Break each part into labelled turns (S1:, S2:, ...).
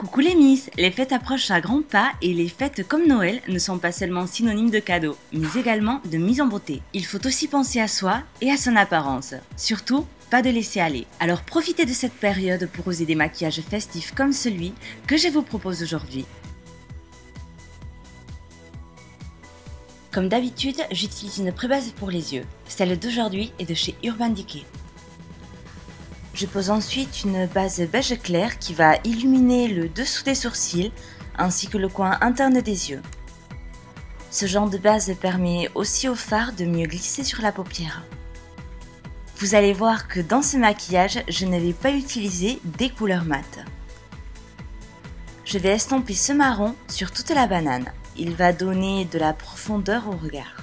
S1: Coucou les Miss, les fêtes approchent à grands pas et les fêtes comme Noël ne sont pas seulement synonymes de cadeaux, mais également de mise en beauté. Il faut aussi penser à soi et à son apparence. Surtout, pas de laisser aller. Alors profitez de cette période pour oser des maquillages festifs comme celui que je vous propose aujourd'hui. Comme d'habitude, j'utilise une pré-base pour les yeux. Celle d'aujourd'hui est de chez Urban Decay. Je pose ensuite une base beige clair qui va illuminer le dessous des sourcils ainsi que le coin interne des yeux. Ce genre de base permet aussi au fard de mieux glisser sur la paupière. Vous allez voir que dans ce maquillage, je ne vais pas utiliser des couleurs mates. Je vais estomper ce marron sur toute la banane. Il va donner de la profondeur au regard.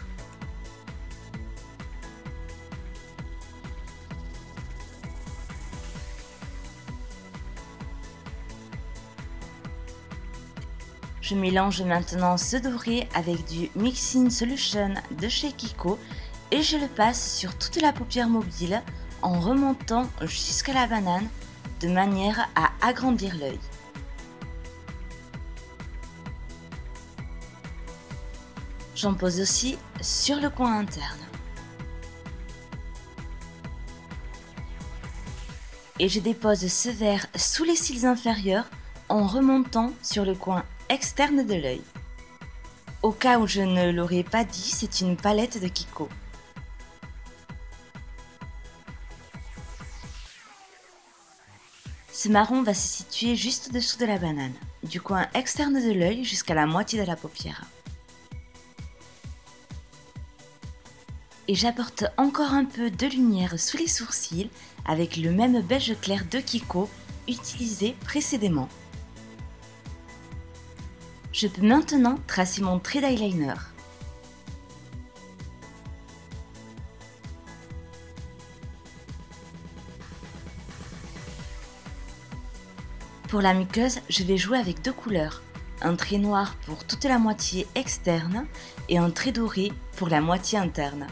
S1: Je mélange maintenant ce doré avec du Mixing Solution de chez Kiko et je le passe sur toute la paupière mobile en remontant jusqu'à la banane de manière à agrandir l'œil. J'en pose aussi sur le coin interne. Et je dépose ce vert sous les cils inférieurs en remontant sur le coin externe de l'œil. Au cas où je ne l'aurais pas dit, c'est une palette de Kiko. Ce marron va se situer juste au-dessous de la banane, du coin externe de l'œil jusqu'à la moitié de la paupière. Et j'apporte encore un peu de lumière sous les sourcils avec le même beige clair de Kiko utilisé précédemment. Je peux maintenant tracer mon trait d'eyeliner. Pour la muqueuse, je vais jouer avec deux couleurs, un trait noir pour toute la moitié externe et un trait doré pour la moitié interne.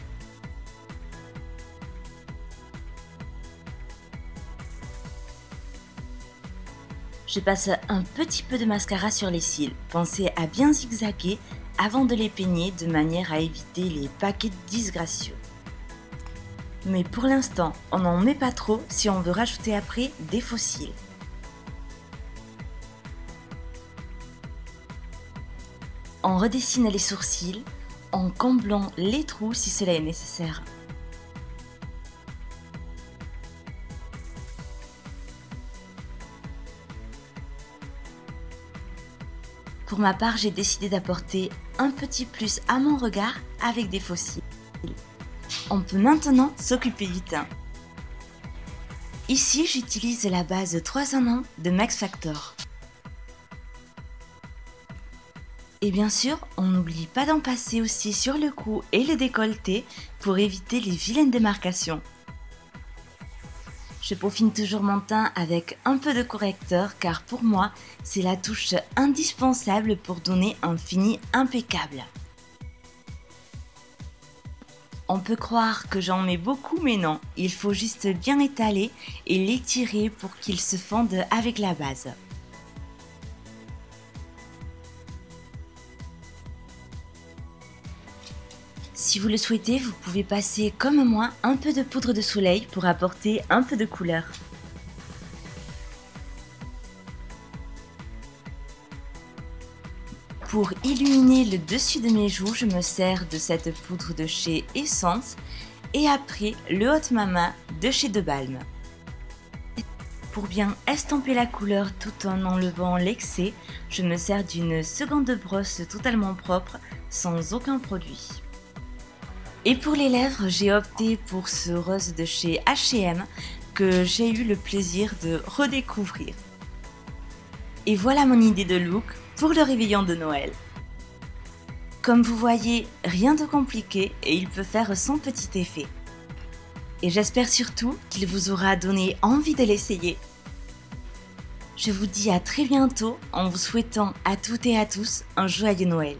S1: Je passe un petit peu de mascara sur les cils. Pensez à bien zigzaguer avant de les peigner de manière à éviter les paquets disgracieux. Mais pour l'instant, on n'en met pas trop si on veut rajouter après des faux cils. On redessine les sourcils en comblant les trous si cela est nécessaire. Pour ma part, j'ai décidé d'apporter un petit plus à mon regard avec des faux cils. On peut maintenant s'occuper du teint. Ici, j'utilise la base 3 en 1 de Max Factor. Et bien sûr, on n'oublie pas d'en passer aussi sur le cou et le décolleté pour éviter les vilaines démarcations. Je peaufine toujours mon teint avec un peu de correcteur car pour moi, c'est la touche indispensable pour donner un fini impeccable. On peut croire que j'en mets beaucoup mais non, il faut juste bien étaler et l'étirer pour qu'il se fonde avec la base. Si vous le souhaitez, vous pouvez passer comme moi un peu de poudre de soleil pour apporter un peu de couleur. Pour illuminer le dessus de mes joues, je me sers de cette poudre de chez Essence et après le Hot Mama de chez De Balm. Pour bien estomper la couleur tout en enlevant l'excès, je me sers d'une seconde brosse totalement propre sans aucun produit. Et pour les lèvres, j'ai opté pour ce rose de chez H&M que j'ai eu le plaisir de redécouvrir. Et voilà mon idée de look pour le réveillon de Noël. Comme vous voyez, rien de compliqué et il peut faire son petit effet. Et j'espère surtout qu'il vous aura donné envie de l'essayer. Je vous dis à très bientôt en vous souhaitant à toutes et à tous un joyeux Noël.